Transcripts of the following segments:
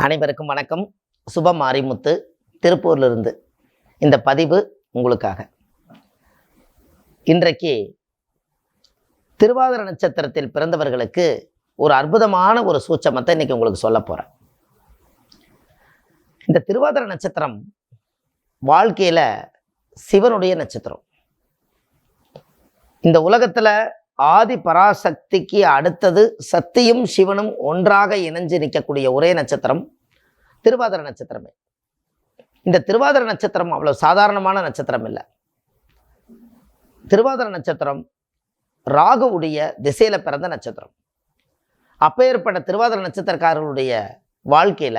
அனைவருக்கும் வணக்கம். சுப மாரிமுத்து திருப்பூர்லிருந்து இந்த பதிவு உங்களுக்காக. இன்றைக்கு திருவாதிரை நட்சத்திரத்தில் பிறந்தவர்களுக்கு ஒரு அற்புதமான ஒரு சூட்சமத்தை இன்னைக்கு உங்களுக்கு சொல்ல போறேன். இந்த திருவாதிரை நட்சத்திரம் வாழ்க்கையில சிவனுடைய நட்சத்திரம். இந்த உலகத்துல ஆதி பராசக்திக்கு அடுத்தது சக்தியும் சிவனும் ஒன்றாக இணைஞ்சு நிற்கக்கூடிய ஒரே நட்சத்திரம் திருவாதிரை நட்சத்திரமே. இந்த திருவாதிரை நட்சத்திரம் அவ்வளவு சாதாரணமான நட்சத்திரம் இல்லை. திருவாதிரை நட்சத்திரம் ராகுவுடைய திசையில பிறந்த நட்சத்திரம். அப்பேற்பட்ட திருவாதிரை நட்சத்திரக்காரர்களுடைய வாழ்க்கையில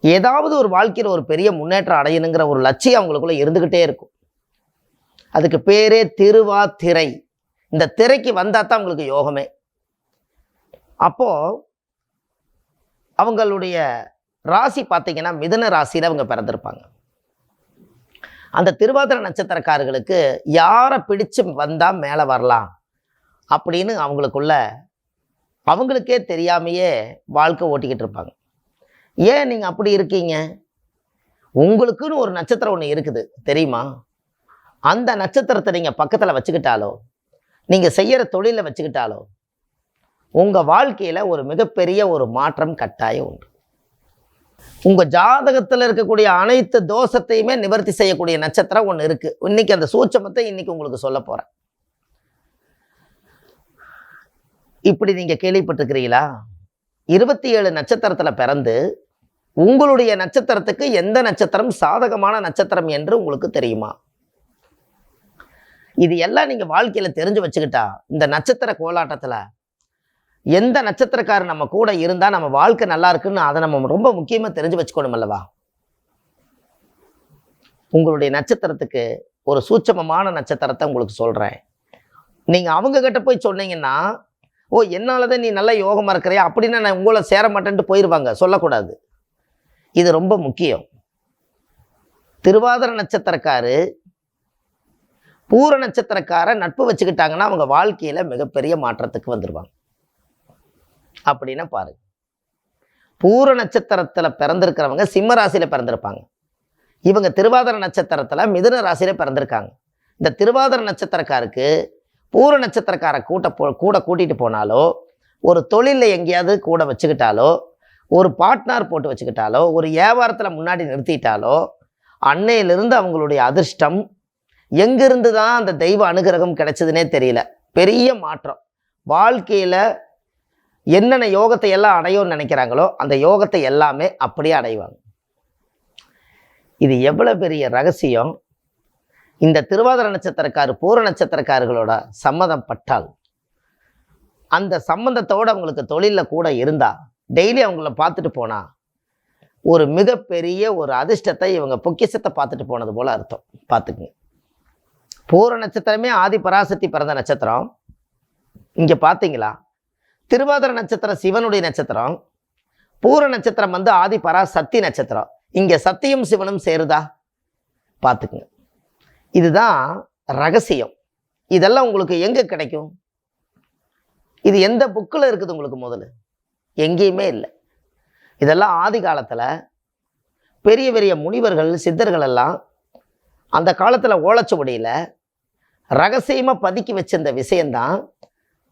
ஏதாவது ஒரு வாழ்க்கையில் ஒரு பெரிய முன்னேற்றம் அடையணுங்கிற ஒரு லட்சியம் அவங்களுக்குள்ள இருந்துகிட்டே இருக்கும். அதுக்கு பேரே திருவாதிரை. இந்த திரைக்கு வந்தா தான் அவங்களுக்கு யோகமே. அப்போ அவங்களுடைய ராசி பார்த்தீங்கன்னா மிதுன ராசியில அவங்க பிறந்திருப்பாங்க. அந்த திருவாதிரை நட்சத்திரக்காரர்களுக்கு யாரை பிடிச்சு வந்தா மேலே வரலாம் அப்படின்னு அவங்களுக்கே தெரியாமையே வாழ்க்கை ஓட்டிக்கிட்டு இருப்பாங்க. ஏன் நீங்க அப்படி இருக்கீங்க? உங்களுக்குன்னு ஒரு நட்சத்திரம் ஒன்று இருக்குது தெரியுமா? அந்த நட்சத்திரத்தை நீங்க பக்கத்துல வச்சுக்கிட்டாலோ, நீங்க செய்யற தொழில வச்சுக்கிட்டாலோ, உங்க வாழ்க்கையில ஒரு மிகப்பெரிய ஒரு மாற்றம் கட்டாயம் உண்டு. உங்க ஜாதகத்துல இருக்கக்கூடிய அனைத்து தோஷத்தையுமே நிவர்த்தி செய்யக்கூடிய நட்சத்திரம் ஒன்று இருக்கு. இன்னைக்கு அந்த சூட்சமத்தை இன்னைக்கு உங்களுக்கு சொல்ல போறேன். இப்படி நீங்க கேள்விப்பட்டிருக்கிறீங்களா? 27 நட்சத்திரத்துல பிறந்து உங்களுடைய நட்சத்திரத்துக்கு எந்த நட்சத்திரம் சாதகமான நட்சத்திரம் என்று உங்களுக்கு தெரியுமா? இது எல்லாம் நீங்க வாழ்க்கையில தெரிஞ்சு வச்சுக்கிட்டா இந்த நட்சத்திர கோலாட்டத்துல எந்த நட்சத்திரக்காரர் நம்ம கூட இருந்தா நம்ம வாழ்க்கை நல்லா இருக்குன்னு அதை நம்ம ரொம்ப முக்கியமா தெரிஞ்சு வச்சுக்கணும் அல்லவா? உங்களுடைய நட்சத்திரத்துக்கு ஒரு சூட்சமமான நட்சத்திரத்தை உங்களுக்கு சொல்றேன். நீங்க அவங்க கிட்ட போய் சொன்னீங்கன்னா, ஓ என்னாலதான் நீ நல்லா யோகமா இருக்கிறியா அப்படின்னா நான் உங்களை சேர மாட்டேன்ட்டு போயிடுவாங்க. சொல்லக்கூடாது. இது ரொம்ப முக்கியம். திருவாதிரை நட்சத்திரக்காரு பூர நட்சத்திரக்கார நட்பு வச்சுக்கிட்டாங்கன்னா அவங்க வாழ்க்கையில மிகப்பெரிய மாற்றத்துக்கு வந்துடுவாங்க. அப்படின்னா பாருங்க, பூர நட்சத்திரத்துல பிறந்திருக்கிறவங்க சிம்ம ராசியில பிறந்திருப்பாங்க. இவங்க திருவாதிரை நட்சத்திரத்துல மிதுன ராசியில பிறந்திருக்காங்க. இந்த திருவாதிரை நட்சத்திரக்காருக்கு பூர நட்சத்திரக்கார கூட கூட்டிட்டு போனாலோ, ஒரு தொழில எங்கேயாவது கூட வச்சுக்கிட்டாலோ, ஒரு பார்ட்னர் போட்டு வச்சுக்கிட்டாலோ, ஒரு வியாபாரத்துல முன்னாடி நிறுத்திட்டாலோ, அன்னையிலிருந்து அவங்களுடைய அதிர்ஷ்டம் எங்கிருந்து தான் அந்த தெய்வ அனுகிரகம் கிடைச்சதுன்னே தெரியல. பெரிய மாற்றம். வாழ்க்கையில என்னென்ன யோகத்தை எல்லாம் அடையும்னு நினைக்கிறாங்களோ அந்த யோகத்தை எல்லாமே அப்படியே அடைவாங்க. இது எவ்வளவு பெரிய ரகசியம்! இந்த திருவாதிரை நட்சத்திரக்காரு பூர நட்சத்திரக்காரர்களோட சம்மதம் பட்டால், அந்த சம்மந்தத்தோடு அவங்களுக்கு தொழிலில் கூட இருந்தா, டெய்லி அவங்கள பார்த்துட்டு போனா ஒரு மிகப்பெரிய ஒரு அதிர்ஷ்டத்தை இவங்க பொக்கிஷத்தை பார்த்துட்டு போனது போல அர்த்தம். பார்த்துக்குங்க. பூர நட்சத்திரமே ஆதி பராசக்தி பிறந்த நட்சத்திரம். இங்க பாத்தீங்களா? திருவாதிரை நட்சத்திரம் சிவனுடைய நட்சத்திரம். பூர நட்சத்திரம் ஆதி பராசக்தி நட்சத்திரம். இங்க சத்தியும் சிவனும் சேருதா? பார்த்துக்குங்க. இதுதான் ரகசியம். இதெல்லாம் உங்களுக்கு எங்க கிடைக்கும்? இது எந்த புக்கில் இருக்குது உங்களுக்கு? முதல்ல எங்கேயுமே இல்லை. இதெல்லாம் ஆதி காலத்துல பெரிய பெரிய முனிவர்கள் சித்தர்கள் எல்லாம் அந்த காலத்துல ஓலைச்சுவடியில ரகசியமா பதுக்கி வச்சிருந்த விஷயம்தான்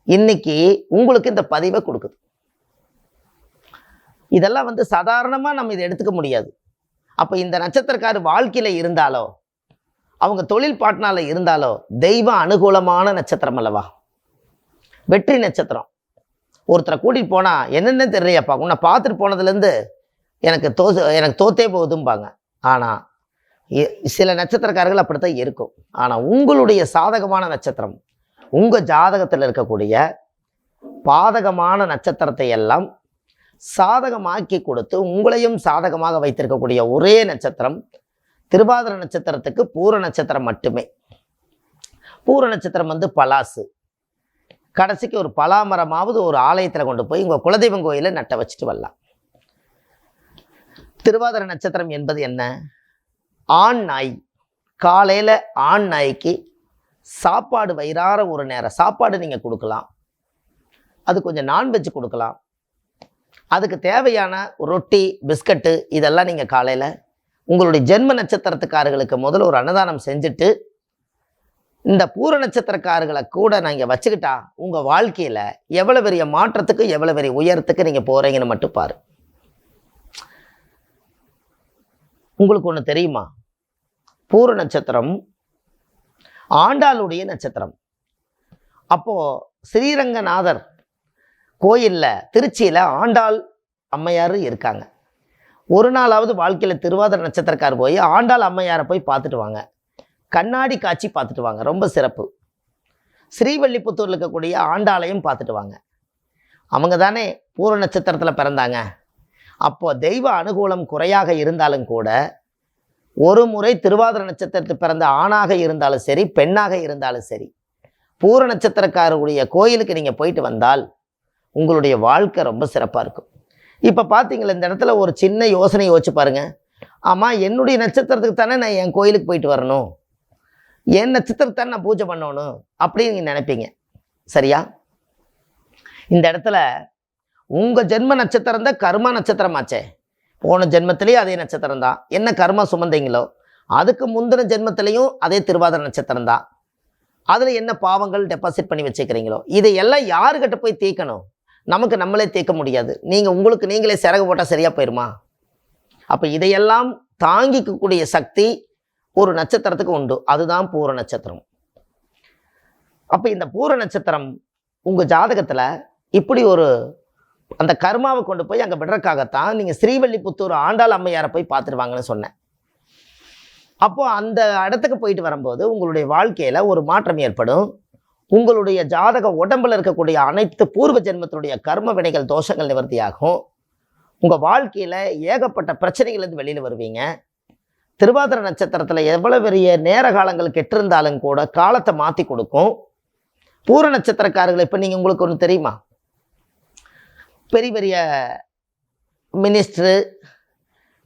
இன்னைக்கு உங்களுக்கு இந்த பதிவை கொடுக்குது. இதெல்லாம் சாதாரணமா நம்ம இதை எடுத்துக்க முடியாது. அப்ப இந்த நட்சத்திரக்காரர் வாழ்க்கையில இருந்தாலோ, அவங்க தொழில் பார்ட்னர்ல இருந்தாலோ, தெய்வ அனுகூலமான நட்சத்திரம் அல்லவா? வெற்றி நட்சத்திரம். ஒருத்தரை கூட்டிட்டு போனா என்னென்ன தெரியலையாப்பா, உன்னை பார்த்துட்டு போனதுலேருந்து எனக்கு தோத்தே போகுதும்பாங்க. ஆனா சில நட்சத்திரக்காரர்கள் அப்படித்தான் இருக்கும். ஆனா உங்களுடைய சாதகமான நட்சத்திரம், உங்க ஜாதகத்தில் இருக்கக்கூடிய பாதகமான நட்சத்திரத்தை எல்லாம் சாதகமாக்கி கொடுத்து உங்களையும் சாதகமாக வைத்திருக்கக்கூடிய ஒரே நட்சத்திரம் திருவாதிரை நட்சத்திரத்துக்கு பூர நட்சத்திரம் மட்டுமே. பூர நட்சத்திரம் பலாசு. கடைசிக்கு ஒரு பலாமரமாவது ஒரு ஆலயத்தில் கொண்டு போய் உங்க குலதெய்வம் கோயில நட்ட வச்சுட்டு வரலாம். திருவாதிரை நட்சத்திரம் என்பது என்ன? ஆண் நாய். காலையில் ஆண் நாய்க்கு சாப்பாடு வயிறார ஒரு நேரம் சாப்பாடு நீங்கள் கொடுக்கலாம். அது கொஞ்சம் நான்வெஜ் கொடுக்கலாம். அதுக்கு தேவையான ரொட்டி, பிஸ்கட்டு இதெல்லாம் நீங்கள் காலையில் உங்களுடைய ஜென்ம நட்சத்திரத்துக்காரர்களுக்கு முதல்ல ஒரு அன்னதானம் செஞ்சுட்டு இந்த பூர நட்சத்திரக்காரர்களை கூட நீங்கள் வச்சுக்கிட்டா உங்கள் வாழ்க்கையில் எவ்வளோ பெரிய மாற்றத்துக்கு எவ்வளோ பெரிய உயரத்துக்கு நீங்கள் போகிறீங்கன்னு மட்டும் பாரு. உங்களுக்கு ஒன்று தெரியுமா? பூர நட்சத்திரம் ஆண்டாளுடைய நட்சத்திரம். அப்போது ஸ்ரீரங்கநாதர் கோயிலில் திருச்சியில் ஆண்டாள் அம்மையார் இருக்காங்க. ஒரு நாளாவது வாழ்க்கையில் திருவாதிரை நட்சத்திரக்கார் போய் ஆண்டாள் அம்மையாரை போய் பார்த்துட்டு வாங்க, கண்ணாடி காட்சி பார்த்துட்டு வாங்க, ரொம்ப சிறப்பு. ஸ்ரீவல்லிபுத்தூரில் இருக்கக்கூடிய ஆண்டாளையும் பார்த்துட்டு வாங்க. அவங்க தானே பூர நட்சத்திரத்தில் பிறந்தாங்க. அப்போது தெய்வ அனுகூலம் குறையாக இருந்தாலும் கூட ஒரு முறை திருவாதிரை நட்சத்திரத்தில் பிறந்த ஆணாக இருந்தாலும் சரி, பெண்ணாக இருந்தாலும் சரி, பூர நட்சத்திரக்காரருடைய கோயிலுக்கு நீங்கள் போயிட்டு வந்தால் உங்களுடைய வாழ்க்கை ரொம்ப சிறப்பாக இருக்கும். இப்போ பார்த்தீங்களா, இந்த இடத்துல ஒரு சின்ன யோசனை யோசிச்சு பாருங்கள். ஆமாம், என்னுடைய நட்சத்திரத்துக்கு தானே நான் என் கோயிலுக்கு போயிட்டு வரணும், என் நட்சத்திரத்தானே நான் பூஜை பண்ணணும் அப்படின்னு நீங்கள் நினைப்பீங்க. சரியா? இந்த இடத்துல உங்கள் ஜென்ம நட்சத்திரம் தான் கர்மா நட்சத்திரமாச்சே. போன ஜென்மத்திலேயே அதே நட்சத்திரம் தான். என்ன கர்மா சுமந்தீங்களோ அதுக்கு முந்தின ஜென்மத்திலையும் அதே திருவாதிரை நட்சத்திரம் தான். அதில் என்ன பாவங்கள் டெபாசிட் பண்ணி வச்சுக்கிறீங்களோ இதையெல்லாம் யாருக்கிட்ட போய் தீர்க்கணும்? நமக்கு நம்மளே தீர்க்க முடியாது. நீங்கள் உங்களுக்கு நீங்களே சிறகு போட்டால் சரியாக போயிடுமா? அப்போ இதையெல்லாம் தாங்கிக்கக்கூடிய சக்தி ஒரு நட்சத்திரத்துக்கு உண்டு. அதுதான் பூர நட்சத்திரம். அப்போ இந்த பூர நட்சத்திரம் உங்கள் ஜாதகத்தில் இப்படி ஒரு அந்த கர்மாவை கொண்டு போய் அங்கே விடுறதுக்காகத்தான் நீங்கள் ஸ்ரீவல்லிபுத்தூர் ஆண்டாள் அம்மையாரை போய் பார்த்துருவாங்கன்னு சொன்னேன். அப்போது அந்த இடத்துக்கு போயிட்டு வரும்போது உங்களுடைய வாழ்க்கையில் ஒரு மாற்றம் ஏற்படும். உங்களுடைய ஜாதக உடம்பில் இருக்கக்கூடிய அனைத்து பூர்வ ஜென்மத்தினுடைய கர்ம வினைகள், தோஷங்கள் நிவர்த்தியாகும். உங்கள் வாழ்க்கையில் ஏகப்பட்ட பிரச்சனைகள்லேருந்து வெளியில் வருவீங்க. திருவாதிரை நட்சத்திரத்தில் எவ்வளோ பெரிய நேர காலங்கள் கெட்டிருந்தாலும் கூட காலத்தை மாற்றி கொடுக்கும். பூர நட்சத்திரக்காரர்கள் இப்போ நீங்கள் உங்களுக்கு ஒன்று தெரியுமா? பெரிய பெரிய மினிஸ்டரு,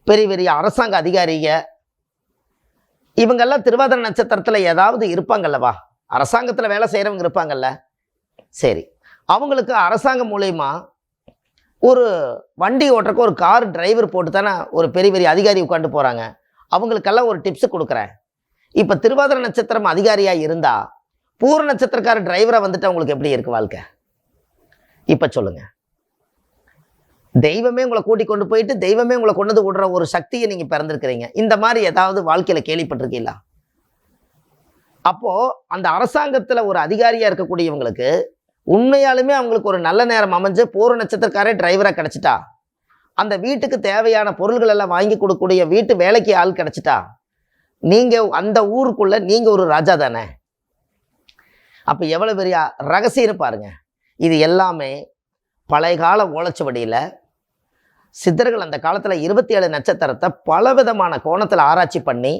பெரிய பெரிய அரசாங்க அதிகாரிங்க, இவங்கெல்லாம் திருவாதிரை நட்சத்திரத்தில் ஏதாவது இருப்பாங்கல்லவா? அரசாங்கத்தில் வேலை செய்கிறவங்க இருப்பாங்கல்ல. சரி, அவங்களுக்கு அரசாங்கம் மூலயமா ஒரு வண்டி ஓட்டுறக்கு ஒரு கார் டிரைவர் போட்டு தானே ஒரு பெரிய பெரிய அதிகாரி உட்காந்து போகிறாங்க. அவங்களுக்கெல்லாம் ஒரு டிப்ஸு கொடுக்குறேன். இப்போ திருவாதிரை நட்சத்திரம் அதிகாரியாக இருந்தால் பூர நட்சத்திரக்கார டிரைவராக வந்துட்டு அவங்களுக்கு எப்படி இருக்குது வாழ்க்கை? இப்போ சொல்லுங்கள். தெய்வமே உங்களை கூட்டி கொண்டு போயிட்டு தெய்வமே உங்களை கொண்டு வந்து விடுற ஒரு சக்தியை நீங்கள் பிறந்திருக்கிறீங்க. இந்த மாதிரி ஏதாவது வாழ்க்கையில் கேள்விப்பட்டிருக்கீங்களா? அப்போது அந்த அரசாங்கத்தில் ஒரு அதிகாரியாக இருக்கக்கூடியவங்களுக்கு உண்மையாலுமே அவங்களுக்கு ஒரு நல்ல நேரம் அமைஞ்சு பூர நட்சத்திரக்காரே டிரைவராக கிடச்சிட்டா, அந்த வீட்டுக்கு தேவையான பொருள்கள் எல்லாம் வாங்கி கொடுக்கக்கூடிய வீட்டு வேலைக்கு ஆள் கிடச்சிட்டா, நீங்கள் அந்த ஊருக்குள்ளே நீங்கள் ஒரு ராஜா தானே. அப்போ எவ்வளோ பெரிய ரகசியம்னு பாருங்கள். இது எல்லாமே பழைய கால ஓலைச்சுவடியில் சித்தர்கள் அந்த காலத்தில் 27 நட்சத்திரத்தை பலவிதமான கோணத்தில் ஆராய்ச்சி பண்ணி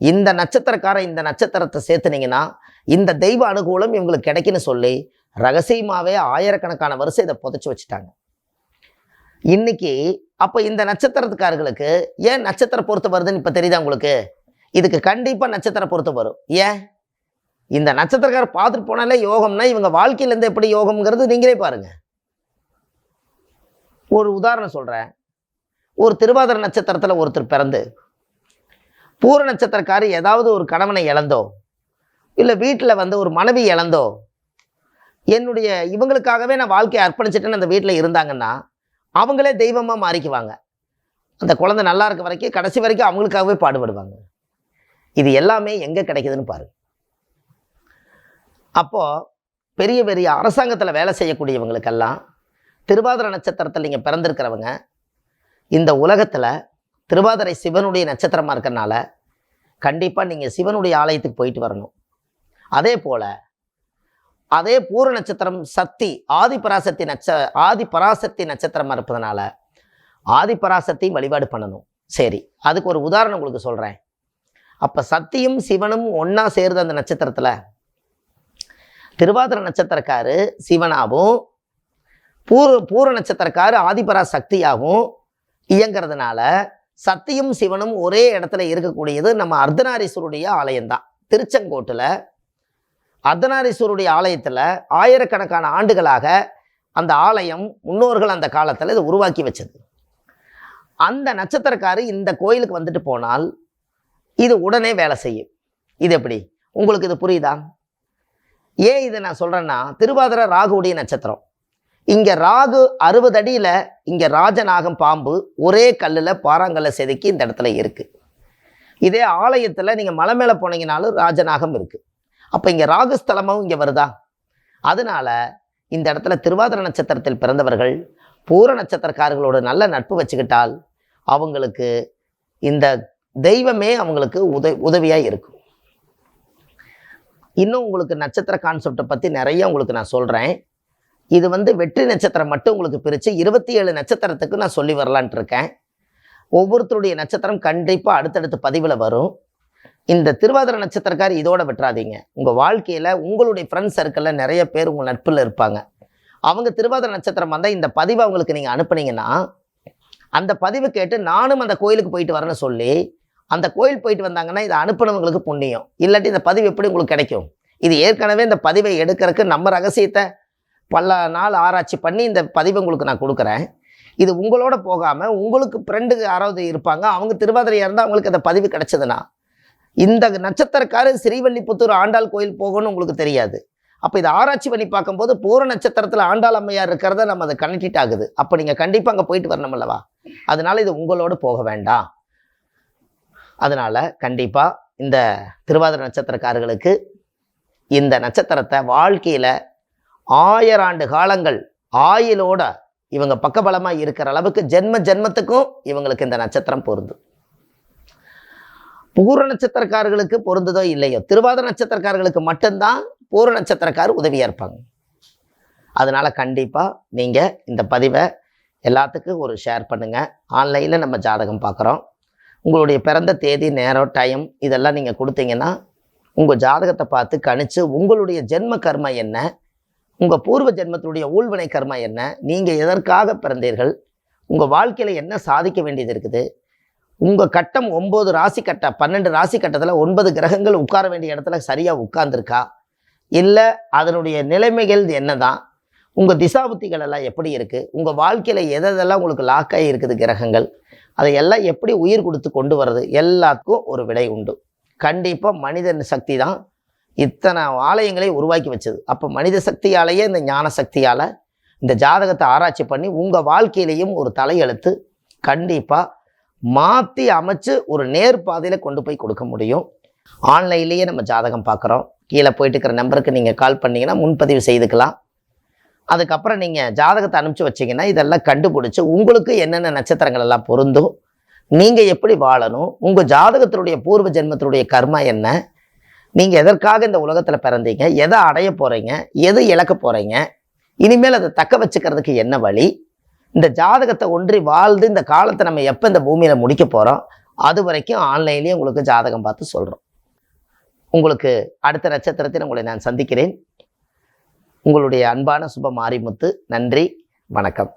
இந்த நட்சத்திரத்தை சேர்த்துனீங்கன்னா இந்த தெய்வ அனுகூலம் இவங்களுக்கு கிடைக்குன்னு சொல்லி ரகசியமாகவே ஆயிரக்கணக்கான வருஷம் இதை புதைச்சி வச்சுட்டாங்க. இன்னைக்கு அப்போ இந்த நட்சத்திரத்துக்காரர்களுக்கு ஏன் நட்சத்திர பொறுத்து வருதுன்னு இப்போ தெரியுதா உங்களுக்கு? இதுக்கு கண்டிப்பாக நட்சத்திர பொறுத்து வரும். ஏன்? இந்த நட்சத்திரக்காரர் பார்த்துட்டு போனாலே யோகம்னா இவங்க வாழ்க்கையிலேருந்து எப்படி யோகம்ங்கிறது நீங்களே பாருங்கள். ஒரு உதாரணம் சொல்கிறேன். ஒரு திருவாதிரை நட்சத்திரத்தில் ஒருத்தர் பிறந்து பூர நட்சத்திரக்காரர் ஏதாவது ஒரு கணவனை இழந்தோ இல்லை வீட்டில் வந்து ஒரு மனைவி இழந்தோ என்னுடைய இவங்களுக்காகவே நான் வாழ்க்கையை அர்ப்பணிச்சிட்டேன்னு அந்த வீட்டில் இருந்தாங்கன்னா அவங்களே தெய்வமாக மாறிக்குவாங்க. அந்த குழந்தை நல்லா இருக்க வரைக்கும் கடைசி வரைக்கும் அவங்களுக்காகவே பாடுபடுவாங்க. இது எல்லாமே எங்கே கிடைக்குதுன்னு பாருங்க. அப்போது பெரிய பெரிய அரசாங்கத்தில் வேலை செய்யக்கூடியவங்களுக்கெல்லாம் திருவாதிரை நட்சத்திரத்தில் நீங்கள் பிறந்திருக்கிறவங்க இந்த உலகத்தில் திருவாதிரை சிவனுடைய நட்சத்திரமாக இருக்கிறனால கண்டிப்பாக நீங்கள் சிவனுடைய ஆலயத்துக்கு போயிட்டு வரணும். அதே போல் அதே பூர நட்சத்திரம் சக்தி ஆதிபராசக்தி நட்சத்திரமாக இருப்பதனால ஆதிபராசக்தியும் வழிபாடு பண்ணணும். சரி, அதுக்கு ஒரு உதாரணம் உங்களுக்கு சொல்கிறேன். அப்போ சக்தியும் சிவனும் ஒன்றா சேருது அந்த நட்சத்திரத்தில். திருவாதிரை நட்சத்திரக்காரு சிவனாகவும் பூர நட்சத்திரக்காரு ஆதிபராசக்தியாகவும் இயங்கிறதுனால சக்தியும் சிவனும் ஒரே இடத்துல இருக்கக்கூடியது நம்ம அர்த்தநாரீஸ்வருடைய ஆலயம்தான். திருச்செங்கோட்டில் அர்த்தநாரீஸ்வருடைய ஆலயத்தில் ஆயிரக்கணக்கான ஆண்டுகளாக அந்த ஆலயம் முன்னோர்கள் அந்த காலத்தில் இதை உருவாக்கி வச்சது. அந்த நட்சத்திரக்காரு இந்த கோயிலுக்கு வந்துட்டு போனால் இது உடனே வேலை செய்யும். இது எப்படி உங்களுக்கு இது புரியுதா? ஏன் இதை நான் சொல்கிறேன்னா, திருவாதிரை ராகுவுடைய நட்சத்திரம். இங்கே ராகு 60 அடியில் இங்கே ராஜநாகம் பாம்பு ஒரே கல்லில் பாறாங்கல்ல செதுக்கி இந்த இடத்துல இருக்குது. இதே ஆலயத்தில் நீங்கள் மலை மேலே போனீங்கனாலும் ராஜநாகம் இருக்குது. அப்போ இங்கே ராகுஸ்தலமும் இங்கே வருதா? அதனால் இந்த இடத்துல திருவாதிரை நட்சத்திரத்தில் பிறந்தவர்கள் பூர நட்சத்திரக்காரர்களோட நல்ல நட்பு வச்சுக்கிட்டால் அவங்களுக்கு இந்த தெய்வமே அவங்களுக்கு உதவியாக இருக்கும். இன்னும் உங்களுக்கு நட்சத்திர கான்செப்டை பற்றி நிறைய உங்களுக்கு நான் சொல்கிறேன். இது வெற்றி நட்சத்திரம் மட்டும் உங்களுக்கு பிரித்து 27 நட்சத்திரத்துக்கு நான் சொல்லி வரலான்ட்டு இருக்கேன். ஒவ்வொருத்தருடைய நட்சத்திரம் கண்டிப்பாக அடுத்தடுத்த பதிவில் வரும். இந்த திருவாதிரை நட்சத்திரக்கார் இதோட விட்டுறாதீங்க. உங்கள் வாழ்க்கையில் உங்களுடைய ஃப்ரெண்ட்ஸ் சர்க்கிளில் நிறைய பேர் உங்கள் நட்பில் இருப்பாங்க. அவங்க திருவாதிரை நட்சத்திரம் வந்தால் இந்த பதிவை அவங்களுக்கு நீங்கள் அனுப்புனீங்கன்னா அந்த பதிவை கேட்டு நானும் அந்த கோயிலுக்கு போயிட்டு வரேன்னு சொல்லி அந்த கோயில் போயிட்டு வந்தாங்கன்னா இதை அனுப்பினவங்களுக்கு புண்ணியம். இல்லாட்டி இந்த பதிவு எப்படி உங்களுக்கு கிடைக்கும்? இது ஏற்கனவே இந்த பதிவை எடுக்கிறதுக்கு நம்ம ரகசியத்தை பல நாள் ஆராய்ச்சி பண்ணி இந்த பதிவை உங்களுக்கு நான் கொடுக்குறேன். இது உங்களோட போகாமல் உங்களுக்கு ஃப்ரெண்டுக்கு யாராவது இருப்பாங்க, அவங்க திருவாதிரையாக இருந்தால் அவங்களுக்கு அந்த பதிவு கிடைச்சதுன்னா இந்த நட்சத்திரக்காரு ஸ்ரீவல்லிபுத்தூர் ஆண்டாள் கோயில் போகணும்னு உங்களுக்கு தெரியாது. அப்போ இதை ஆராய்ச்சி பண்ணி பார்க்கும்போது பூர நட்சத்திரத்தில் ஆண்டாள் அம்மையார் இருக்கிறத நம்ம அதை கனெக்ட் ஆகுது. அப்போ நீங்கள் கண்டிப்பாக அங்கே போயிட்டு வரணும் அல்லவா? அதனால் இது உங்களோடு போக வேண்டாம். அதனால் கண்டிப்பாக இந்த திருவாதிரை நட்சத்திரக்காரர்களுக்கு இந்த நட்சத்திரத்தை வாழ்க்கையில் 1000 ஆண்டு காலங்கள் ஆயுளோட இவங்க பக்கபலமாக இருக்கிற அளவுக்கு ஜென்மத்துக்கும் இவங்களுக்கு இந்த நட்சத்திரம் பொருந்தும். பூர நட்சத்திரக்காரர்களுக்கு பொருந்ததோ இல்லையோ, திருவாதிரை நட்சத்திரக்காரர்களுக்கு மட்டும்தான் பூர நட்சத்திரக்கார் உதவியாக இருப்பாங்க. அதனால் கண்டிப்பாக நீங்கள் இந்த பதிவை எல்லாத்துக்கும் ஒரு ஷேர் பண்ணுங்கள். ஆன்லைனில் நம்ம ஜாதகம் பார்க்குறோம். உங்களுடைய பிறந்த தேதி, நேரம், டைம் இதெல்லாம் நீங்கள் கொடுத்தீங்கன்னா உங்கள் ஜாதகத்தை பார்த்து கணிச்சு உங்களுடைய ஜென்ம கர்மா என்ன, உங்கள் பூர்வ ஜென்மத்தினுடைய ஊழ்வினை கர்மா என்ன, நீங்கள் எதற்காக பிறந்தீர்கள், உங்கள் வாழ்க்கையில் என்ன சாதிக்க வேண்டியது இருக்குது, உங்கள் கட்டம் 9 ராசி கட்டம் 12 ராசி கட்டத்தில் 9 கிரகங்கள் உட்கார வேண்டிய இடத்துல சரியாக உட்கார்ந்துருக்கா, இல்லை அதனுடைய நிலைமைகள் என்ன தான், உங்கள் திசாபுத்திகள் எல்லாம் எப்படி இருக்குது, உங்கள் வாழ்க்கையில் எதெல்லாம் உங்களுக்கு லாக்காகி இருக்குது கிரகங்கள், அதையெல்லாம் எப்படி உயிர் கொடுத்து கொண்டு வர்றது, எல்லாத்துக்கும் ஒரு விடை உண்டு. கண்டிப்பாக மனிதன் சக்தி தான் இத்தனை ஆலயங்களை உருவாக்கி வச்சது. அப்போ மனித சக்தியாலேயே இந்த ஞான சக்தியால் இந்த ஜாதகத்தை ஆராய்ச்சி பண்ணி உங்கள் வாழ்க்கையிலையும் ஒரு தலையெழுத்து கண்டிப்பாக மாற்றி அமைச்சு ஒரு நேர்பாதையில் கொண்டு போய் கொடுக்க முடியும். ஆன்லைன்லேயே நம்ம ஜாதகம் பார்க்குறோம். கீழே போயிட்டு இருக்கிற நம்பருக்கு நீங்கள் கால் பண்ணிங்கன்னா முன்பதிவு செய்துக்கலாம். அதுக்கப்புறம் நீங்கள் ஜாதகத்தை அனுப்பிச்சு வச்சிங்கன்னா இதெல்லாம் கண்டுபிடிச்சி உங்களுக்கு என்னென்ன நட்சத்திரங்கள் எல்லாம் பொருந்தும், நீங்கள் எப்படி வாழணும், உங்கள் ஜாதகத்தினுடைய பூர்வ ஜென்மத்தினுடைய கர்மா என்ன, நீங்கள் எதற்காக இந்த உலகத்தில் பிறந்தீங்க, எதை அடைய போகிறீங்க, எது இழக்க போகிறீங்க, இனிமேல் அதை தக்க வச்சுக்கிறதுக்கு என்ன வழி, இந்த ஜாதகத்தை ஒன்றி வாழ்ந்து இந்த காலத்தை நம்ம எப்போ இந்த பூமியில் முடிக்க போகிறோம், அது வரைக்கும் ஆன்லைன்லேயே உங்களுக்கு ஜாதகம் பார்த்து சொல்கிறோம். உங்களுக்கு அடுத்த நட்சத்திரத்தில் உங்களை நான் சந்திக்கிறேன். உங்களுடைய அன்பான சுப மாரிமுத்து. நன்றி, வணக்கம்.